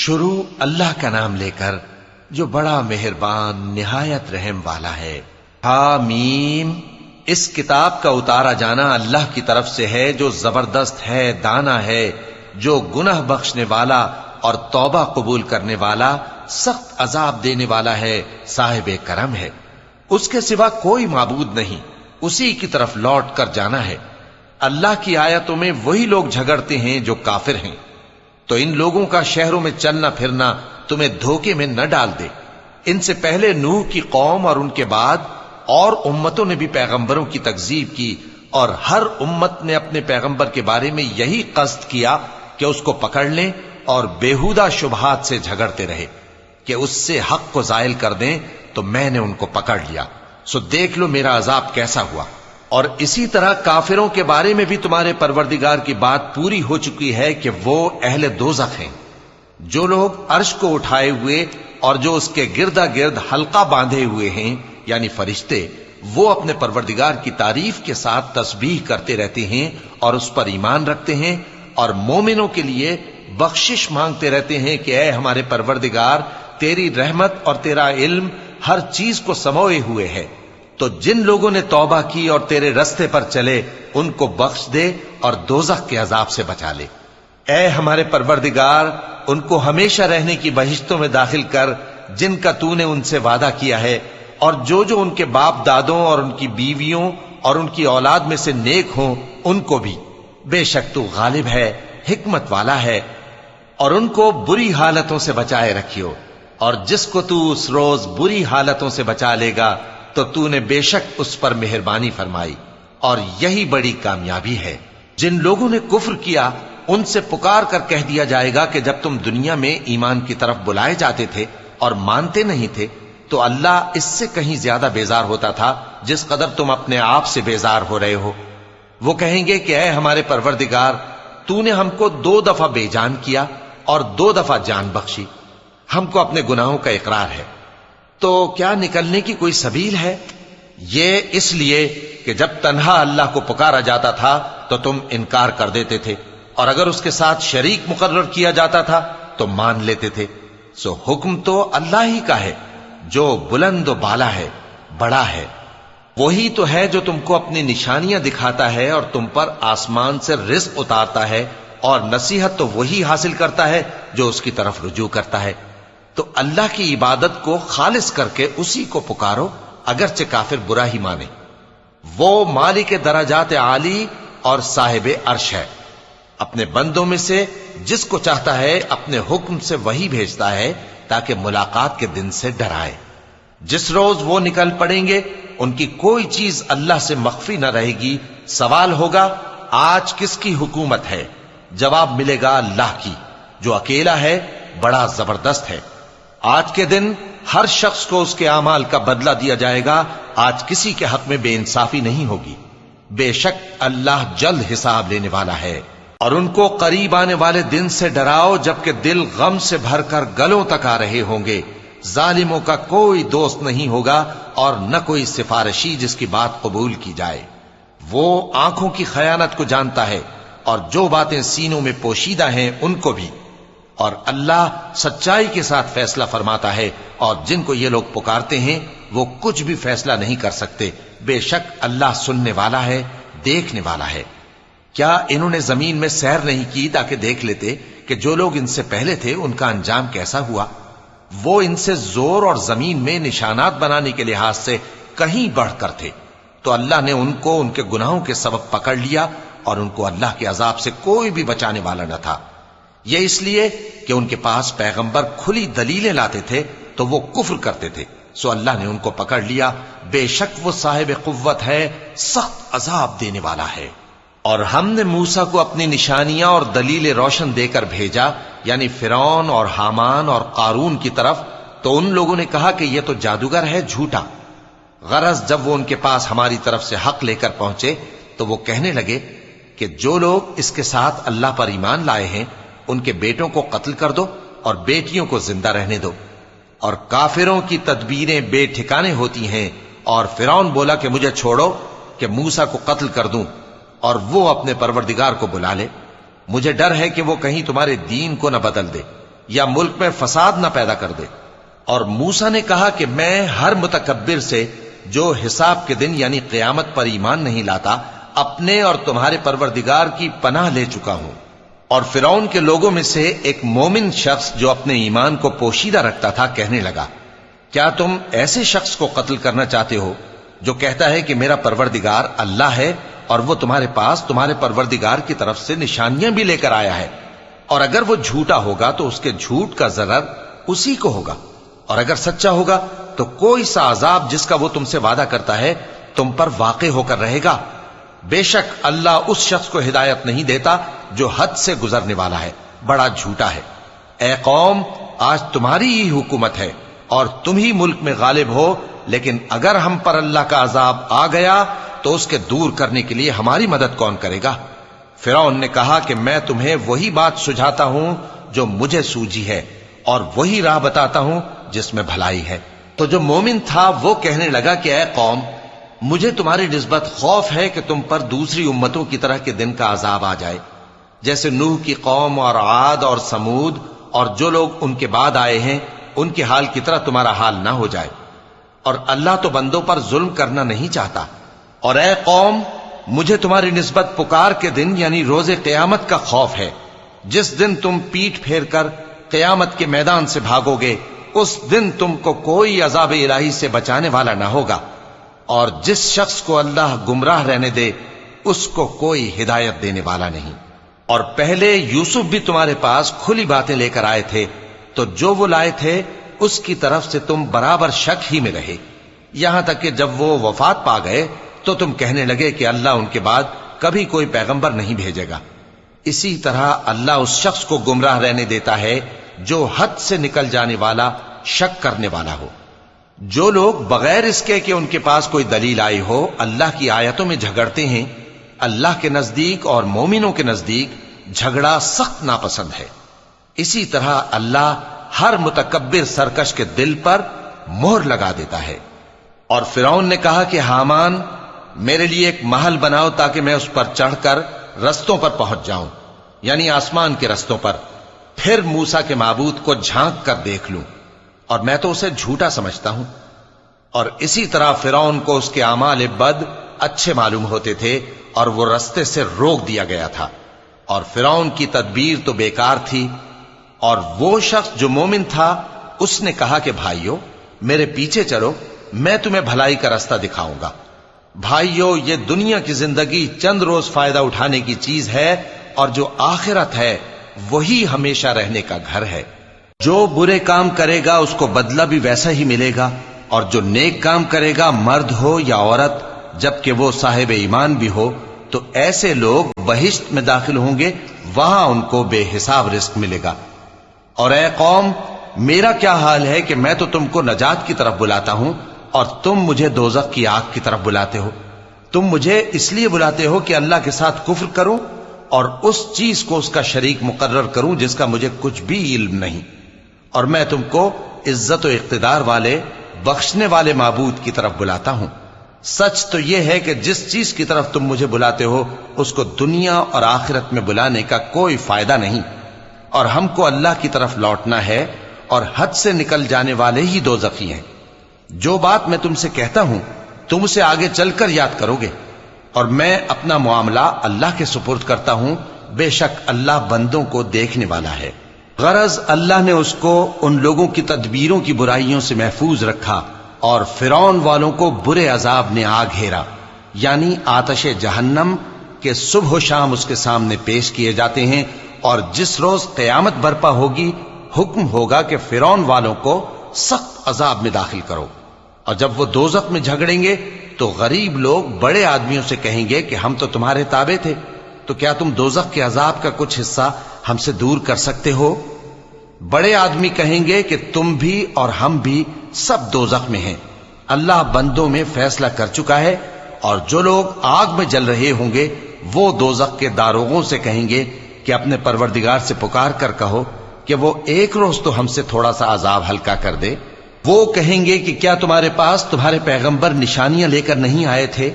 شروع اللہ کا نام لے کر جو بڑا مہربان نہایت رحم والا ہے۔ حامیم، اس کتاب کا اتارا جانا اللہ کی طرف سے ہے جو زبردست ہے، دانا ہے، جو گناہ بخشنے والا اور توبہ قبول کرنے والا، سخت عذاب دینے والا ہے، صاحب کرم ہے۔ اس کے سوا کوئی معبود نہیں، اسی کی طرف لوٹ کر جانا ہے۔ اللہ کی آیتوں میں وہی لوگ جھگڑتے ہیں جو کافر ہیں، تو ان لوگوں کا شہروں میں چلنا پھرنا تمہیں دھوکے میں نہ ڈال دے۔ ان سے پہلے نوح کی قوم اور ان کے بعد اور امتوں نے بھی پیغمبروں کی تکذیب کی، اور ہر امت نے اپنے پیغمبر کے بارے میں یہی قصد کیا کہ اس کو پکڑ لیں اور بیہودہ شبہات سے جھگڑتے رہے کہ اس سے حق کو زائل کر دیں، تو میں نے ان کو پکڑ لیا، سو دیکھ لو میرا عذاب کیسا ہوا۔ اور اسی طرح کافروں کے بارے میں بھی تمہارے پروردگار کی بات پوری ہو چکی ہے کہ وہ اہل دوزخ ہیں۔ جو لوگ عرش کو اٹھائے ہوئے اور جو اس کے گردا گرد حلقہ باندھے ہوئے ہیں یعنی فرشتے، وہ اپنے پروردگار کی تعریف کے ساتھ تسبیح کرتے رہتے ہیں اور اس پر ایمان رکھتے ہیں، اور مومنوں کے لیے بخشش مانگتے رہتے ہیں کہ اے ہمارے پروردگار، تیری رحمت اور تیرا علم ہر چیز کو سموئے ہوئے ہے، تو جن لوگوں نے توبہ کی اور تیرے رستے پر چلے ان کو بخش دے اور دوزخ کے عذاب سے بچا لے۔ اے ہمارے پروردگار، ان کو ہمیشہ رہنے کی بہشتوں میں داخل کر جن کا تو نے ان سے وعدہ کیا ہے، اور جو جو ان کے باپ دادوں اور ان کی بیویوں اور ان کی اولاد میں سے نیک ہوں ان کو بھی، بے شک تو غالب ہے، حکمت والا ہے۔ اور ان کو بری حالتوں سے بچائے رکھیو، اور جس کو تو اس روز بری حالتوں سے بچا لے گا تو تو نے بے شک اس پر مہربانی فرمائی، اور یہی بڑی کامیابی ہے۔ جن لوگوں نے کفر کیا ان سے پکار کر کہہ دیا جائے گا کہ جب تم دنیا میں ایمان کی طرف بلائے جاتے تھے اور مانتے نہیں تھے تو اللہ اس سے کہیں زیادہ بیزار ہوتا تھا جس قدر تم اپنے آپ سے بیزار ہو رہے ہو۔ وہ کہیں گے کہ اے ہمارے پروردگار، تو نے ہم کو 2 دفعہ بے جان کیا اور 2 دفعہ جان بخشی، ہم کو اپنے گناہوں کا اقرار ہے، تو کیا نکلنے کی کوئی سبیل ہے؟ یہ اس لیے کہ جب تنہا اللہ کو پکارا جاتا تھا تو تم انکار کر دیتے تھے، اور اگر اس کے ساتھ شریک مقرر کیا جاتا تھا تو مان لیتے تھے۔ سو حکم تو اللہ ہی کا ہے جو بلند و بالا ہے، بڑا ہے۔ وہی تو ہے جو تم کو اپنی نشانیاں دکھاتا ہے اور تم پر آسمان سے رزق اتارتا ہے، اور نصیحت تو وہی حاصل کرتا ہے جو اس کی طرف رجوع کرتا ہے۔ تو اللہ کی عبادت کو خالص کر کے اسی کو پکارو، اگرچہ کافر برا ہی مانے۔ وہ مالک درجات عالی اور صاحب عرش ہے، اپنے بندوں میں سے جس کو چاہتا ہے اپنے حکم سے وہی بھیجتا ہے تاکہ ملاقات کے دن سے ڈرائے۔ جس روز وہ نکل پڑیں گے ان کی کوئی چیز اللہ سے مخفی نہ رہے گی۔ سوال ہوگا آج کس کی حکومت ہے؟ جواب ملے گا اللہ کی، جو اکیلا ہے، بڑا زبردست ہے۔ آج کے دن ہر شخص کو اس کے اعمال کا بدلہ دیا جائے گا، آج کسی کے حق میں بے انصافی نہیں ہوگی۔ بے شک اللہ جلد حساب لینے والا ہے۔ اور ان کو قریب آنے والے دن سے ڈراؤ جبکہ دل غم سے بھر کر گلوں تک آ رہے ہوں گے۔ ظالموں کا کوئی دوست نہیں ہوگا اور نہ کوئی سفارشی جس کی بات قبول کی جائے۔ وہ آنکھوں کی خیانت کو جانتا ہے اور جو باتیں سینوں میں پوشیدہ ہیں ان کو بھی، اور اللہ سچائی کے ساتھ فیصلہ فرماتا ہے، اور جن کو یہ لوگ پکارتے ہیں وہ کچھ بھی فیصلہ نہیں کر سکتے۔ بے شک اللہ سننے والا ہے، دیکھنے والا ہے۔ کیا انہوں نے زمین میں سیر نہیں کی تاکہ دیکھ لیتے کہ جو لوگ ان سے پہلے تھے ان کا انجام کیسا ہوا؟ وہ ان سے زور اور زمین میں نشانات بنانے کے لحاظ سے کہیں بڑھ کر تھے، تو اللہ نے ان کو ان کے گناہوں کے سبب پکڑ لیا، اور ان کو اللہ کے عذاب سے کوئی بھی بچانے والا نہ تھا۔ یہ اس لیے کہ ان کے پاس پیغمبر کھلی دلیلیں لاتے تھے تو وہ کفر کرتے تھے، سو اللہ نے ان کو پکڑ لیا۔ بے شک وہ صاحب قوت ہے، سخت عذاب دینے والا ہے۔ اور ہم نے موسیٰ کو اپنی نشانیاں اور دلیل روشن دے کر بھیجا، یعنی فرعون اور حامان اور قارون کی طرف، تو ان لوگوں نے کہا کہ یہ تو جادوگر ہے، جھوٹا۔ غرض جب وہ ان کے پاس ہماری طرف سے حق لے کر پہنچے تو وہ کہنے لگے کہ جو لوگ اس کے ساتھ اللہ پر ایمان لائے ہیں ان کے بیٹوں کو قتل کر دو اور بیٹیوں کو زندہ رہنے دو۔ اور کافروں کی تدبیریں بے ٹھکانے ہوتی ہیں، اور فرعون بولا کہ مجھے چھوڑو کہ موسیٰ کو قتل کر دوں اور وہ اپنے پروردگار کو بلا لے، مجھے ڈر ہے کہ وہ کہیں تمہارے دین کو نہ بدل دے۔ یا ملک میں فساد نہ پیدا کر دے۔ اور موسیٰ نے کہا کہ میں ہر متکبر سے جو حساب کے دن یعنی قیامت پر ایمان نہیں لاتا اپنے اور تمہارے پروردگار کی پناہ لے چکا ہوں۔ اور فرعون کے لوگوں میں سے ایک مومن شخص جو اپنے ایمان کو پوشیدہ رکھتا تھا کہنے لگا، کیا تم ایسے شخص کو قتل کرنا چاہتے ہو جو کہتا ہے کہ میرا پروردگار اللہ ہے اور وہ تمہارے پاس تمہارے پروردگار کی طرف سے نشانیاں بھی لے کر آیا ہے؟ اور اگر وہ جھوٹا ہوگا تو اس کے جھوٹ کا ضرر اسی کو ہوگا، اور اگر سچا ہوگا تو کوئی سا عذاب جس کا وہ تم سے وعدہ کرتا ہے تم پر واقع ہو کر رہے گا۔ بے شک اللہ اس شخص کو ہدایت نہیں دیتا جو حد سے گزرنے والا ہے، بڑا جھوٹا ہے۔ اے قوم، آج تمہاری ہی حکومت ہے اور تم ہی ملک میں غالب ہو، لیکن اگر ہم پر اللہ کا عذاب آ گیا تو اس کے دور کرنے کے لیے ہماری مدد کون کرے گا؟ فرعون نے کہا کہ میں تمہیں وہی بات سجھاتا ہوں جو مجھے سوجھی ہے اور وہی راہ بتاتا ہوں جس میں بھلائی ہے۔ تو جو مومن تھا وہ کہنے لگا کہ اے قوم، مجھے تمہاری نسبت خوف ہے کہ تم پر دوسری امتوں کی طرح کے دن کا عذاب آ جائے، جیسے نوح کی قوم اور عاد اور سمود اور جو لوگ ان کے بعد آئے ہیں ان کے حال کی طرح تمہارا حال نہ ہو جائے۔ اور اللہ تو بندوں پر ظلم کرنا نہیں چاہتا۔ اور اے قوم، مجھے تمہاری نسبت پکار کے دن یعنی روز قیامت کا خوف ہے، جس دن تم پیٹ پھیر کر قیامت کے میدان سے بھاگو گے، اس دن تم کو کوئی عذاب الہی سے بچانے والا نہ ہوگا، اور جس شخص کو اللہ گمراہ رہنے دے اس کو کوئی ہدایت دینے والا نہیں۔ اور پہلے یوسف بھی تمہارے پاس کھلی باتیں لے کر آئے تھے، تو جو وہ لائے تھے اس کی طرف سے تم برابر شک ہی میں رہے، یہاں تک کہ جب وہ وفات پا گئے تو تم کہنے لگے کہ اللہ ان کے بعد کبھی کوئی پیغمبر نہیں بھیجے گا۔ اسی طرح اللہ اس شخص کو گمراہ رہنے دیتا ہے جو حد سے نکل جانے والا، شک کرنے والا ہو۔ جو لوگ بغیر اس کے کہ ان کے پاس کوئی دلیل آئی ہو اللہ کی آیتوں میں جھگڑتے ہیں، اللہ کے نزدیک اور مومنوں کے نزدیک جھگڑا سخت ناپسند ہے۔ اسی طرح اللہ ہر متکبر سرکش کے دل پر مہر لگا دیتا ہے۔ اور فرعون نے کہا کہ حامان، میرے لیے ایک محل بناؤ تاکہ میں اس پر چڑھ کر رستوں پر پہنچ جاؤں، یعنی آسمان کے رستوں پر، پھر موسیٰ کے معبود کو جھانک کر دیکھ لوں، اور میں تو اسے جھوٹا سمجھتا ہوں۔ اور اسی طرح فرعون کو اس کے اعمال بد اچھے معلوم ہوتے تھے اور وہ رستے سے روک دیا گیا تھا، اور فرعون کی تدبیر تو بیکار تھی۔ اور وہ شخص جو مومن تھا اس نے کہا کہ بھائیو، میرے پیچھے چلو، میں تمہیں بھلائی کا راستہ دکھاؤں گا۔ بھائیو، یہ دنیا کی زندگی چند روز فائدہ اٹھانے کی چیز ہے، اور جو آخرت ہے وہی ہمیشہ رہنے کا گھر ہے۔ جو برے کام کرے گا اس کو بدلہ بھی ویسا ہی ملے گا، اور جو نیک کام کرے گا، مرد ہو یا عورت، جبکہ وہ صاحب ایمان بھی ہو، تو ایسے لوگ بہشت میں داخل ہوں گے، وہاں ان کو بے حساب رزق ملے گا۔ اور اے قوم، میرا کیا حال ہے کہ میں تو تم کو نجات کی طرف بلاتا ہوں اور تم مجھے دوزخ کی آگ کی طرف بلاتے ہو۔ تم مجھے اس لیے بلاتے ہو کہ اللہ کے ساتھ کفر کروں اور اس چیز کو اس کا شریک مقرر کروں جس کا مجھے کچھ بھی علم نہیں، اور میں تم کو عزت و اقتدار والے، بخشنے والے معبود کی طرف بلاتا ہوں۔ سچ تو یہ ہے کہ جس چیز کی طرف تم مجھے بلاتے ہو اس کو دنیا اور آخرت میں بلانے کا کوئی فائدہ نہیں، اور ہم کو اللہ کی طرف لوٹنا ہے، اور حد سے نکل جانے والے ہی دوزخی ہیں۔ جو بات میں تم سے کہتا ہوں تم اسے آگے چل کر یاد کرو گے، اور میں اپنا معاملہ اللہ کے سپرد کرتا ہوں، بے شک اللہ بندوں کو دیکھنے والا ہے۔ غرض اللہ نے اس کو ان لوگوں کی تدبیروں کی برائیوں سے محفوظ رکھا، اور فرعون والوں کو برے عذاب نے آ گھیرا، یعنی آتش جہنم کے صبح و شام اس کے سامنے پیش کیے جاتے ہیں، اور جس روز قیامت برپا ہوگی حکم ہوگا کہ فرعون والوں کو سخت عذاب میں داخل کرو۔ اور جب وہ دوزخ میں جھگڑیں گے تو غریب لوگ بڑے آدمیوں سے کہیں گے کہ ہم تو تمہارے تابع تھے، تو کیا تم دوزخ کے عذاب کا کچھ حصہ ہم سے دور کر سکتے ہو؟ بڑے آدمی کہیں گے کہ تم بھی اور ہم بھی سب دوزخ میں ہیں، اللہ بندوں میں فیصلہ کر چکا ہے۔ اور جو لوگ آگ میں جل رہے ہوں گے وہ دوزخ کے داروغوں سے کہیں گے کہ اپنے پروردگار سے پکار کر کہو کہ وہ ایک روز تو ہم سے تھوڑا سا عذاب ہلکا کر دے۔ وہ کہیں گے کہ کیا تمہارے پاس تمہارے پیغمبر نشانیاں لے کر نہیں آئے تھے؟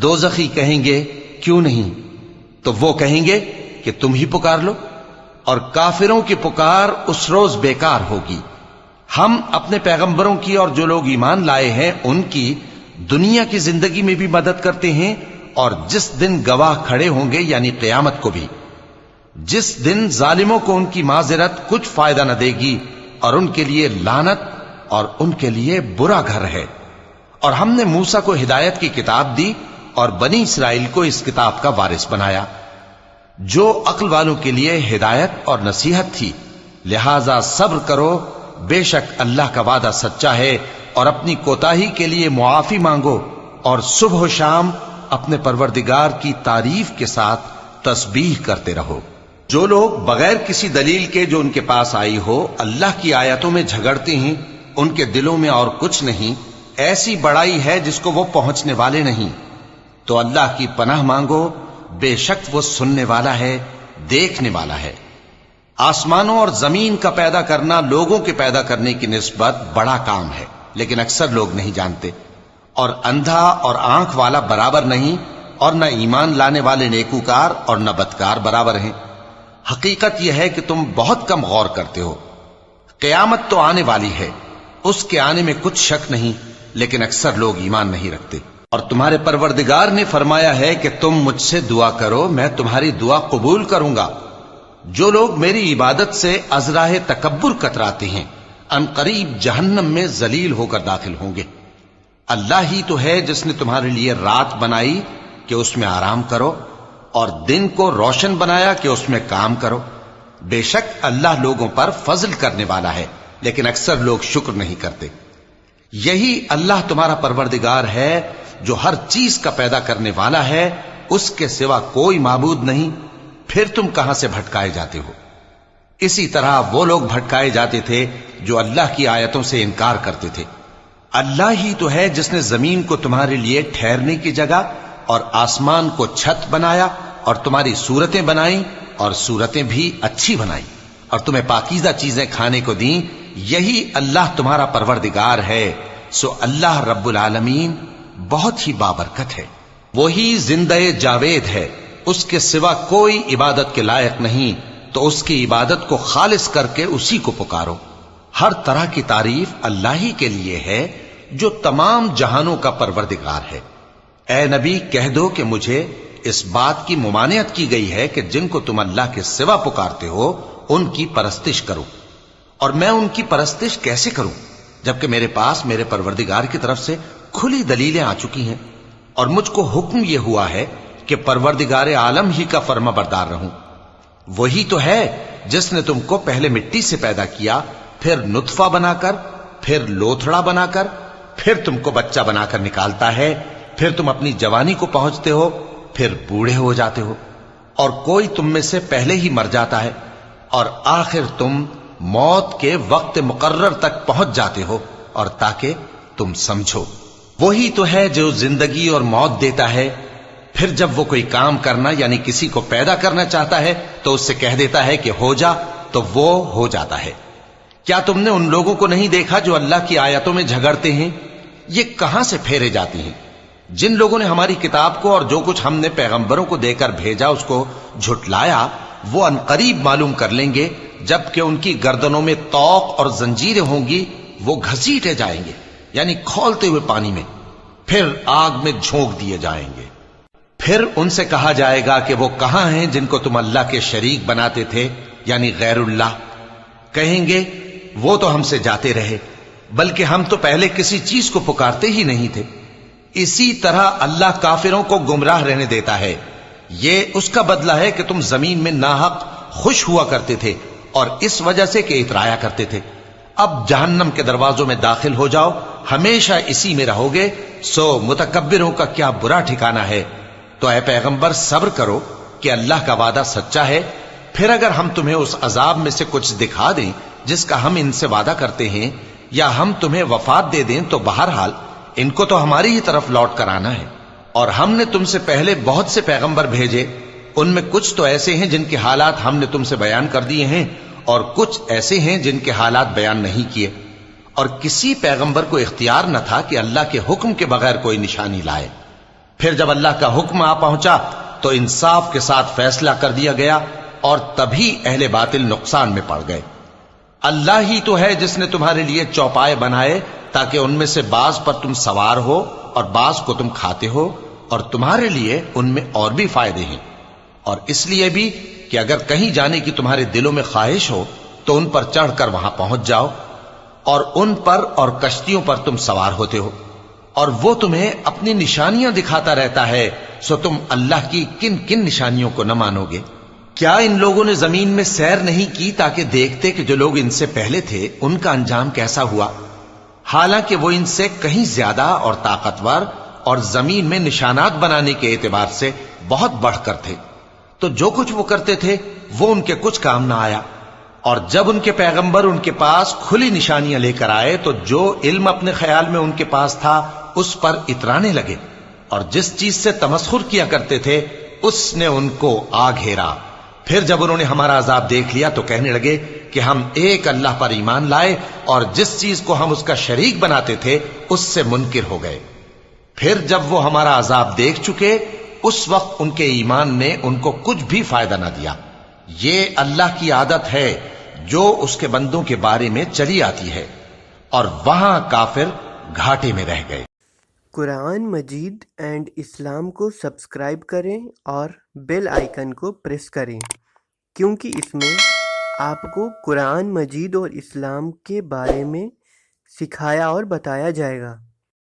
دوزخی کہیں گے کیوں نہیں؟ تو وہ کہیں گے کہ تم ہی پکار لو۔ اور کافروں کی پکار اس روز بیکار ہوگی۔ ہم اپنے پیغمبروں کی اور جو لوگ ایمان لائے ہیں ان کی دنیا کی زندگی میں بھی مدد کرتے ہیں، اور جس دن گواہ کھڑے ہوں گے یعنی قیامت کو بھی، جس دن ظالموں کو ان کی معذرت کچھ فائدہ نہ دے گی، اور ان کے لیے لعنت اور ان کے لیے برا گھر ہے۔ اور ہم نے موسیٰ کو ہدایت کی کتاب دی اور بنی اسرائیل کو اس کتاب کا وارث بنایا، جو عقل والوں کے لیے ہدایت اور نصیحت تھی۔ لہذا صبر کرو، بے شک اللہ کا وعدہ سچا ہے، اور اپنی کوتاہی کے لیے معافی مانگو، اور صبح و شام اپنے پروردگار کی تعریف کے ساتھ تسبیح کرتے رہو۔ جو لوگ بغیر کسی دلیل کے جو ان کے پاس آئی ہو اللہ کی آیتوں میں جھگڑتے ہیں، ان کے دلوں میں اور کچھ نہیں، ایسی بڑائی ہے جس کو وہ پہنچنے والے نہیں۔ تو اللہ کی پناہ مانگو، بے شک وہ سننے والا ہے، دیکھنے والا ہے۔ آسمانوں اور زمین کا پیدا کرنا لوگوں کے پیدا کرنے کی نسبت بڑا کام ہے، لیکن اکثر لوگ نہیں جانتے۔ اور اندھا اور آنکھ والا برابر نہیں، اور نہ ایمان لانے والے نیکوکار اور نہ بدکار برابر ہیں۔ حقیقت یہ ہے کہ تم بہت کم غور کرتے ہو۔ قیامت تو آنے والی ہے، اس کے آنے میں کچھ شک نہیں، لیکن اکثر لوگ ایمان نہیں رکھتے۔ اور تمہارے پروردگار نے فرمایا ہے کہ تم مجھ سے دعا کرو، میں تمہاری دعا قبول کروں گا۔ جو لوگ میری عبادت سے ازراہ تکبر کتراتے ہیں، ان قریب جہنم میں ذلیل ہو کر داخل ہوں گے۔ اللہ ہی تو ہے جس نے تمہارے لیے رات بنائی کہ اس میں آرام کرو، اور دن کو روشن بنایا کہ اس میں کام کرو۔ بے شک اللہ لوگوں پر فضل کرنے والا ہے، لیکن اکثر لوگ شکر نہیں کرتے۔ یہی اللہ تمہارا پروردگار ہے جو ہر چیز کا پیدا کرنے والا ہے، اس کے سوا کوئی معبود نہیں، پھر تم کہاں سے بھٹکائے جاتے ہو؟ اسی طرح وہ لوگ بھٹکائے جاتے تھے جو اللہ کی آیتوں سے انکار کرتے تھے۔ اللہ ہی تو ہے جس نے زمین کو تمہارے لیے ٹھہرنے کی جگہ اور آسمان کو چھت بنایا، اور تمہاری صورتیں بنائیں اور صورتیں بھی اچھی بنائیں، اور تمہیں پاکیزہ چیزیں کھانے کو دیں۔ یہی اللہ تمہارا پروردگار ہے، سو اللہ رب العالمین بہت ہی بابرکت ہے۔ وہی زندہ جاوید ہے، اس کے سوا کوئی عبادت کے لائق نہیں، تو اس کی عبادت کو خالص کر کے اسی کو پکارو۔ ہر طرح کی تعریف اللہ ہی کے لیے ہے جو تمام جہانوں کا پروردگار ہے۔ اے نبی کہہ دو کہ مجھے اس بات کی ممانعت کی گئی ہے کہ جن کو تم اللہ کے سوا پکارتے ہو ان کی پرستش کرو، اور میں ان کی پرستش کیسے کروں جبکہ میرے پاس میرے پروردگار کی طرف سے کھلی دلیلیں آ چکی ہیں، اور مجھ کو حکم یہ ہوا ہے کہ پروردگار عالم ہی کا فرما بردار رہوں۔ وہی تو ہے جس نے تم کو پہلے مٹی سے پیدا کیا، پھر نطفہ بنا کر، پھر لوتھڑا بنا کر، پھر تم کو بچہ بنا کر نکالتا ہے، پھر تم اپنی جوانی کو پہنچتے ہو، پھر بوڑھے ہو جاتے ہو، اور کوئی تم میں سے پہلے ہی مر جاتا ہے، اور آخر تم موت کے وقت مقرر تک پہنچ جاتے ہو، اور تاکہ تم سمجھو۔ وہی تو ہے جو زندگی اور موت دیتا ہے، پھر جب وہ کوئی کام کرنا یعنی کسی کو پیدا کرنا چاہتا ہے تو اس سے کہہ دیتا ہے کہ ہو جا، تو وہ ہو جاتا ہے۔ کیا تم نے ان لوگوں کو نہیں دیکھا جو اللہ کی آیتوں میں جھگڑتے ہیں؟ یہ کہاں سے پھیرے جاتی ہیں؟ جن لوگوں نے ہماری کتاب کو اور جو کچھ ہم نے پیغمبروں کو دے کر بھیجا اس کو جھٹلایا، وہ انقریب معلوم کر لیں گے جبکہ ان کی گردنوں میں طوق اور زنجیریں ہوں گی، وہ گھسیٹے جائیں گے یعنی کھولتے ہوئے پانی میں، پھر آگ میں جھونک دیے جائیں گے۔ پھر ان سے کہا جائے گا کہ وہ کہاں ہیں جن کو تم اللہ کے شریک بناتے تھے یعنی غیر اللہ؟ کہیں گے وہ تو ہم سے جاتے رہے، بلکہ ہم تو پہلے کسی چیز کو پکارتے ہی نہیں تھے۔ اسی طرح اللہ کافروں کو گمراہ رہنے دیتا ہے، یہ اس کا بدلہ ہے کہ تم زمین میں ناحق خوش ہوا کرتے تھے اور اس وجہ سے کہ اترایا کرتے تھے۔ اب جہنم کے دروازوں میں داخل ہو جاؤ، ہمیشہ اسی میں رہو گے، سو متکبروں کا کیا برا ٹھکانہ ہے۔ تو اے پیغمبر صبر کرو کہ اللہ کا وعدہ سچا ہے، پھر اگر ہم تمہیں اس عذاب میں سے کچھ دکھا دیں جس کا ہم ان سے وعدہ کرتے ہیں، یا ہم تمہیں وفات دے دیں، تو بہرحال ان کو تو ہماری ہی طرف لوٹ کر آنا ہے۔ اور ہم نے تم سے پہلے بہت سے پیغمبر بھیجے، ان میں کچھ تو ایسے ہیں جن کے حالات ہم نے تم سے بیان کر دیے ہیں، اور کچھ ایسے ہیں جن کے حالات بیان نہیں کیے۔ اور کسی پیغمبر کو اختیار نہ تھا کہ اللہ کے حکم کے بغیر کوئی نشانی لائے۔ پھر جب اللہ کا حکم آ پہنچا تو انصاف کے ساتھ فیصلہ کر دیا گیا، اور تبھی اہل باطل نقصان میں پڑ گئے۔ اللہ ہی تو ہے جس نے تمہارے لیے چوپائے بنائے تاکہ ان میں سے بعض پر تم سوار ہو اور بعض کو تم کھاتے ہو، اور تمہارے لیے ان میں اور بھی فائدے ہیں، اور اس لیے بھی کہ اگر کہیں جانے کی تمہارے دلوں میں خواہش ہو تو ان پر چڑھ کر وہاں پہنچ جاؤ، اور ان پر اور کشتیوں پر تم سوار ہوتے ہو، اور وہ تمہیں اپنی نشانیاں دکھاتا رہتا ہے، سو تم اللہ کی کن کن نشانیوں کو نہ مانو گے؟ کیا ان لوگوں نے زمین میں سیر نہیں کی تاکہ دیکھتے کہ جو لوگ ان سے پہلے تھے ان کا انجام کیسا ہوا؟ حالانکہ وہ ان سے کہیں زیادہ اور طاقتور اور زمین میں نشانات بنانے کے اعتبار سے بہت بڑھ کر تھے، تو جو کچھ وہ کرتے تھے وہ ان کے کچھ کام نہ آیا۔ اور جب ان کے پیغمبر ان کے پاس کھلی نشانیاں لے کر آئے تو جو علم اپنے خیال میں ان کے پاس تھا اس پر اترانے لگے، اور جس چیز سے تمسخر کیا کرتے تھے اس نے ان کو آ گھیرا۔ پھر جب انہوں نے ہمارا عذاب دیکھ لیا تو کہنے لگے کہ ہم ایک اللہ پر ایمان لائے، اور جس چیز کو ہم اس کا شریک بناتے تھے اس سے منکر ہو گئے۔ پھر جب وہ ہمارا عذاب دیکھ چکے اس وقت ان کے ایمان نے ان کو کچھ بھی فائدہ نہ دیا۔ یہ اللہ کی عادت ہے جو اس کے بندوں کے بارے میں چلی آتی ہے، اور وہاں کافر گھاٹے میں رہ گئے۔ قرآن مجید اینڈ اسلام کو سبسکرائب کریں اور بیل آئیکن کو پریس کریں، کیونکہ اس میں آپ کو قرآن مجید اور اسلام کے بارے میں سکھایا اور بتایا جائے گا۔